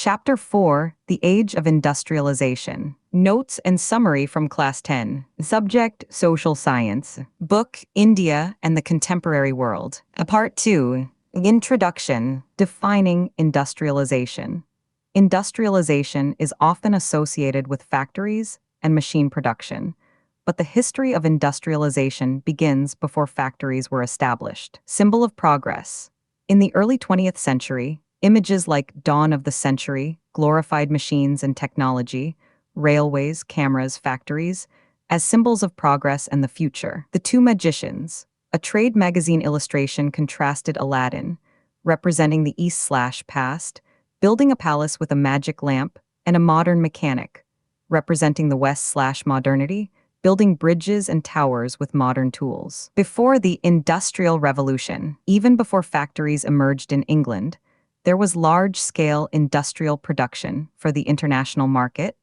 Chapter 4, The Age of Industrialization. Notes and summary from Class 10. Subject, Social Science. Book, India and the Contemporary World. Part 2, Introduction, Defining Industrialization. Industrialization is often associated with factories and machine production, but the history of industrialization begins before factories were established. Symbol of progress. In the early 20th century, images like dawn of the century, glorified machines and technology, railways, cameras, factories, as symbols of progress and the future. The Two Magicians. A trade magazine illustration contrasted Aladdin, representing the East/past, building a palace with a magic lamp, and a modern mechanic, representing the West/modernity, building bridges and towers with modern tools. Before the Industrial Revolution, even before factories emerged in England, there was large-scale industrial production for the international market,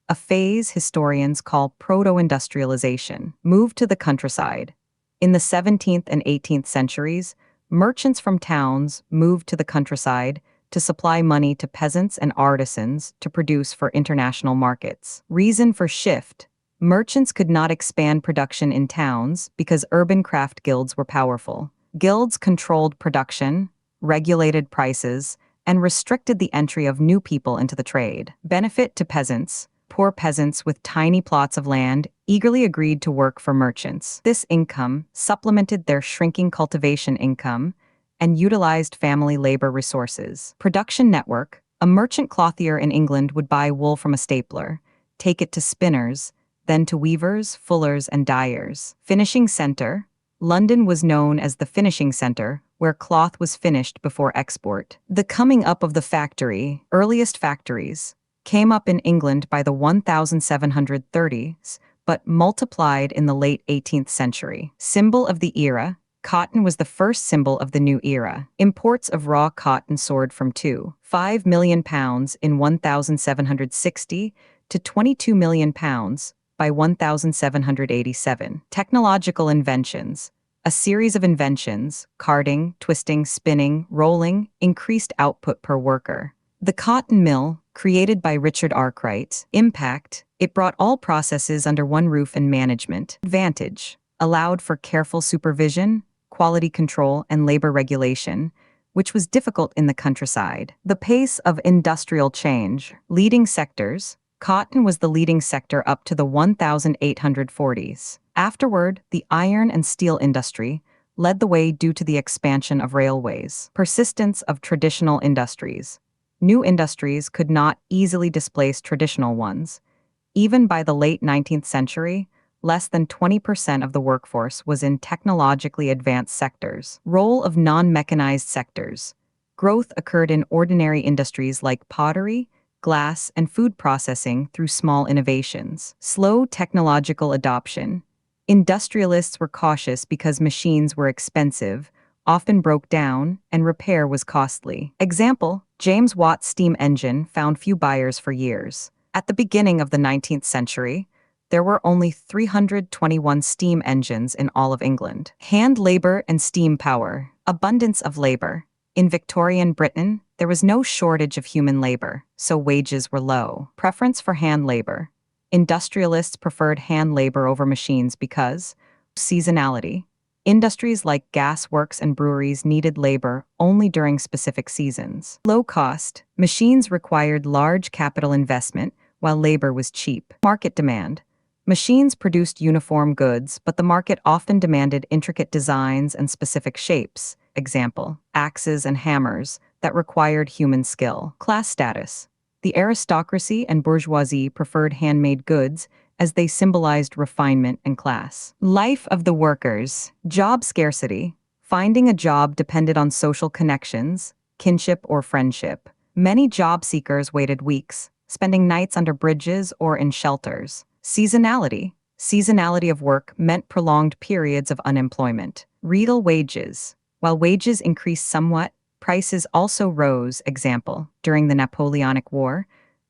a phase historians call proto-industrialization. Moved to the countryside. In the 17th and 18th centuries, merchants from towns moved to the countryside to supply money to peasants and artisans to produce for international markets. Reason for shift. Merchants could not expand production in towns because urban craft guilds were powerful. Guilds controlled production, regulated prices, and restricted the entry of new people into the trade. Benefit to peasants. Poor peasants with tiny plots of land eagerly agreed to work for merchants. This income supplemented their shrinking cultivation income and utilized family labor resources. Production network. A merchant clothier in England would buy wool from a stapler, take it to spinners, then to weavers, fullers, and dyers. Finishing center. London was known as the finishing center, where cloth was finished before export. The coming up of the factory. Earliest factories came up in England by the 1730s, but multiplied in the late 18th century. Symbol of the era. Cotton was the first symbol of the new era. Imports of raw cotton soared from £2.5 million in 1760 to £22 million by 1787. Technological inventions. A series of inventions, carding, twisting, spinning, rolling, increased output per worker. The cotton mill, created by Richard Arkwright. Impact. It brought all processes under one roof and management. Advantage. Allowed for careful supervision, quality control, and labor regulation, which was difficult in the countryside. The pace of industrial change. Leading sectors. Cotton was the leading sector up to the 1840s. Afterward, the iron and steel industry led the way due to the expansion of railways. Persistence of traditional industries. New industries could not easily displace traditional ones. Even by the late 19th century, less than 20% of the workforce was in technologically advanced sectors. Role of non-mechanized sectors. Growth occurred in ordinary industries like pottery, glass, and food processing through small innovations. Slow technological adoption. Industrialists were cautious because machines were expensive, often broke down, and repair was costly. Example, James Watt's steam engine found few buyers for years. At the beginning of the 19th century, there were only 321 steam engines in all of England. Hand labor and steam power. Abundance of labor. In Victorian Britain, there was no shortage of human labor, so wages were low. Preference for hand labor. Industrialists preferred hand labor over machines because seasonality. Industries like gas works and breweries needed labor only during specific seasons. Low cost. Machines required large capital investment, while labor was cheap. Market demand. Machines produced uniform goods, but the market often demanded intricate designs and specific shapes. Example, axes and hammers that required human skill. Class status. The aristocracy and bourgeoisie preferred handmade goods as they symbolized refinement and class. Life of the workers. Job scarcity. Finding a job depended on social connections, kinship, or friendship. Many job seekers waited weeks, spending nights under bridges or in shelters. Seasonality. Seasonality of work meant prolonged periods of unemployment. Real wages. While wages increased somewhat, prices also rose, example, during the Napoleonic War,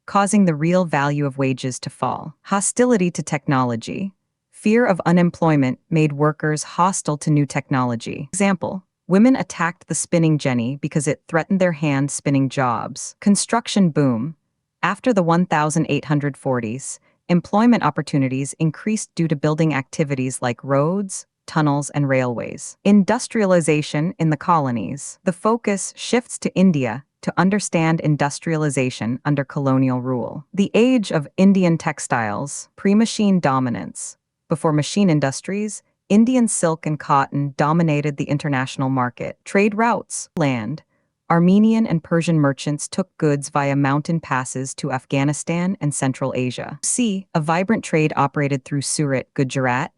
causing the real value of wages to fall. Hostility to technology. Fear of unemployment made workers hostile to new technology. Example, Women attacked the spinning jenny because it threatened their hand-spinning jobs. Construction boom. After the 1840s, employment opportunities increased due to building activities like roads, tunnels, and railways. Industrialization in the colonies. The focus shifts to India to understand industrialization under colonial rule. The age of Indian textiles, pre-machine dominance. Before machine industries, Indian silk and cotton dominated the international market. Trade routes, land. Armenian and Persian merchants took goods via mountain passes to Afghanistan and Central Asia. Sea, a vibrant trade operated through Surat, Gujarat,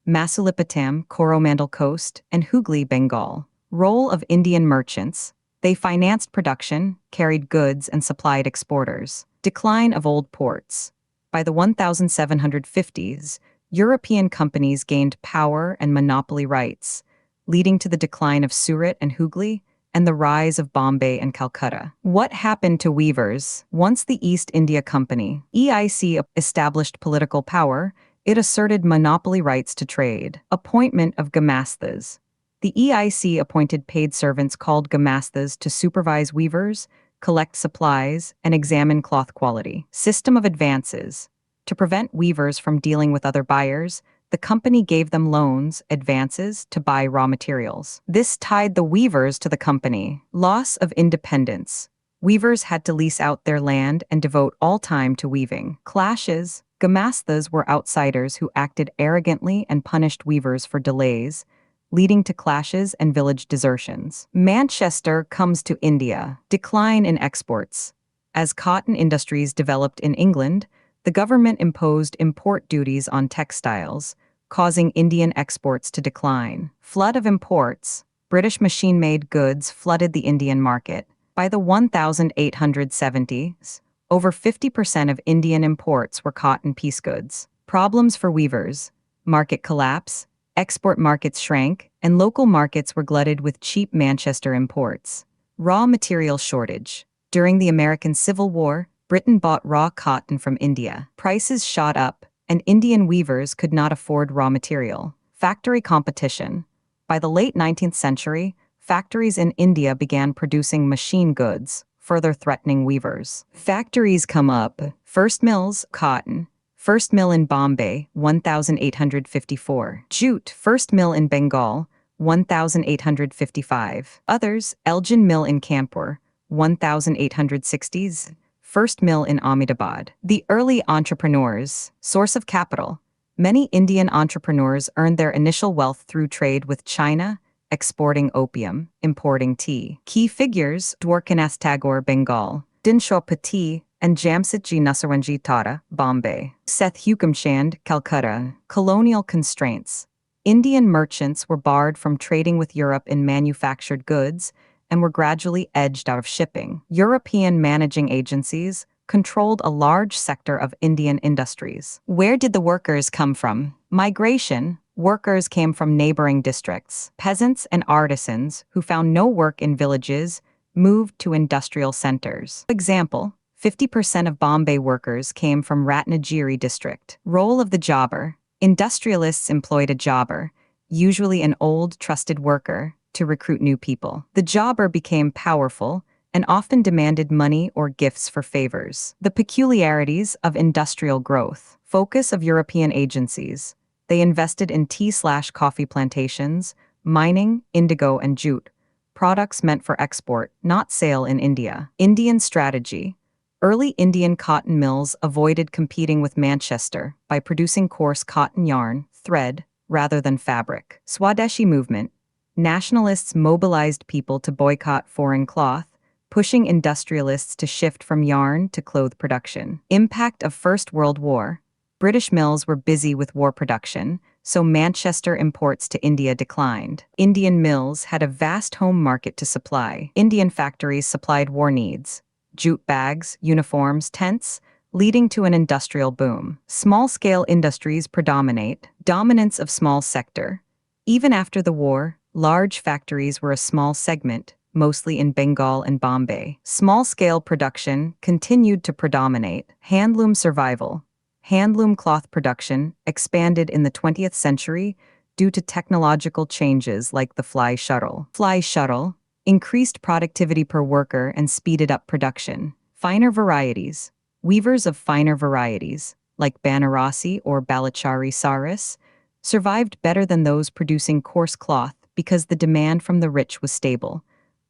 Masulipatam, Coromandel Coast, and Hooghly, Bengal. Role of Indian merchants. They financed production, carried goods, and supplied exporters. Decline of old ports. By the 1750s, European companies gained power and monopoly rights, leading to the decline of Surat and Hooghly and the rise of Bombay and Calcutta. What happened to weavers? Once the East India Company, EIC, established political power, it asserted monopoly rights to trade. Appointment of Gumastas. The EIC appointed paid servants called Gumastas to supervise weavers, collect supplies, and examine cloth quality. System of advances. To prevent weavers from dealing with other buyers, the company gave them loans, advances, to buy raw materials. This tied the weavers to the company. Loss of independence. Weavers had to lease out their land and devote all time to weaving. Clashes. Gumastas were outsiders who acted arrogantly and punished weavers for delays, leading to clashes and village desertions. Manchester comes to India. Decline in exports. As cotton industries developed in England, the government imposed import duties on textiles, causing Indian exports to decline. Flood of imports. British machine-made goods flooded the Indian market. By the 1870s, over 50% of Indian imports were cotton piece goods. Problems for weavers. Market collapse. Export markets shrank, and local markets were glutted with cheap Manchester imports. Raw material shortage. During the American Civil War, Britain bought raw cotton from India. Prices shot up, and Indian weavers could not afford raw material. Factory competition. By the late 19th century, factories in India began producing machine goods, further threatening weavers. Factories come up. First mills, cotton. First mill in Bombay, 1854. Jute, first mill in Bengal, 1855. Others, Elgin Mill in Kanpur, 1860s. First mill in Ahmedabad. The early entrepreneurs. Source of capital. Many Indian entrepreneurs earned their initial wealth through trade with China, exporting opium, importing tea. Key figures, Dwarkanath Tagore, Bengal, Dinshaw Pati, and Jamsetji Nasarwanji Tata, Bombay. Seth Hukumchand, Calcutta. Colonial constraints. Indian merchants were barred from trading with Europe in manufactured goods and were gradually edged out of shipping. European managing agencies controlled a large sector of Indian industries. Where did the workers come from? Migration. Workers came from neighboring districts. Peasants and artisans who found no work in villages moved to industrial centers. Example, 50% of Bombay workers came from Ratnagiri district. Role of the jobber. Industrialists employed a jobber, usually an old, trusted worker, to recruit new people. The jobber became powerful and often demanded money or gifts for favors. The peculiarities of industrial growth. Focus of European agencies. They invested in tea/coffee plantations, mining, indigo, and jute, products meant for export, not sale in India. Indian strategy. Early Indian cotton mills avoided competing with Manchester by producing coarse cotton yarn, thread, rather than fabric. Swadeshi movement. Nationalists mobilized people to boycott foreign cloth, pushing industrialists to shift from yarn to cloth production. Impact of First World War. British mills were busy with war production, so Manchester imports to India declined. Indian mills had a vast home market to supply. Indian factories supplied war needs. Jute bags, uniforms, tents, leading to an industrial boom. Small-scale industries predominate. Dominance of small sector. Even after the war, large factories were a small segment, mostly in Bengal and Bombay. Small-scale production continued to predominate. Handloom survival. Handloom cloth production expanded in the 20th century due to technological changes like the fly shuttle. Fly shuttle increased productivity per worker and speeded up production. Finer varieties. Weavers of finer varieties, like Banarasi or Balachari saris, survived better than those producing coarse cloth because the demand from the rich was stable,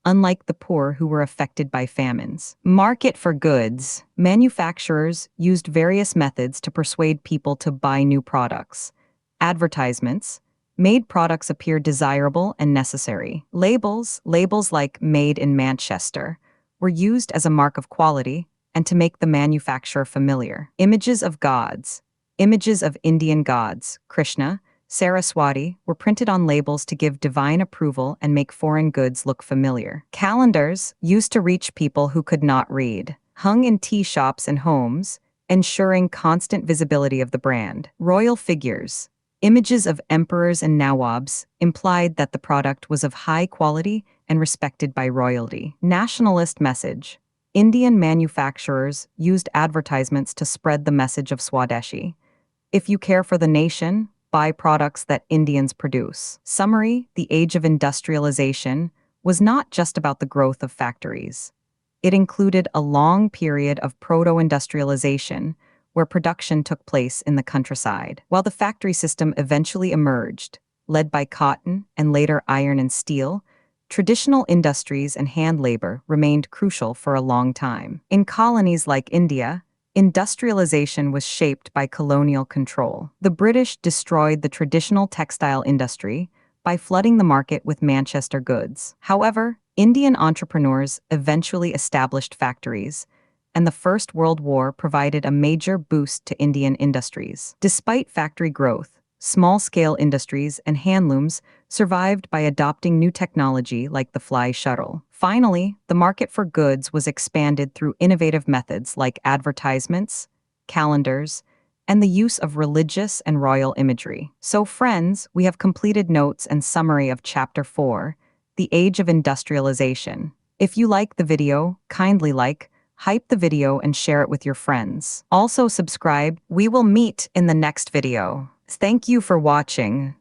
unlike the poor who were affected by famines. Market for goods. Manufacturers used various methods to persuade people to buy new products. Advertisements made products appear desirable and necessary. Labels like "Made in Manchester," were used as a mark of quality and to make the manufacturer familiar. Images of gods. Images of Indian gods, Krishna, Saraswati, were printed on labels to give divine approval and make foreign goods look familiar. Calendars, used to reach people who could not read, hung in tea shops and homes, ensuring constant visibility of the brand. Royal figures. Images of emperors and nawabs implied that the product was of high quality and respected by royalty. Nationalist message. Indian manufacturers used advertisements to spread the message of Swadeshi. If you care for the nation, buy products that Indians produce. Summary: the Age of Industrialization was not just about the growth of factories. It included a long period of proto-industrialization where production took place in the countryside. While the factory system eventually emerged, led by cotton and later iron and steel, traditional industries and hand labor remained crucial for a long time. In colonies like India, industrialization was shaped by colonial control. The British destroyed the traditional textile industry by flooding the market with Manchester goods. However, Indian entrepreneurs eventually established factories, and the First World War provided a major boost to Indian industries. Despite factory growth, small-scale industries and handlooms survived by adopting new technology like the fly shuttle. Finally, the market for goods was expanded through innovative methods like advertisements, calendars, and the use of religious and royal imagery. So friends, we have completed notes and summary of Chapter 4, The Age of Industrialization. If you like the video, kindly hype the video and share it with your friends. Also subscribe. We will meet in the next video. Thank you for watching.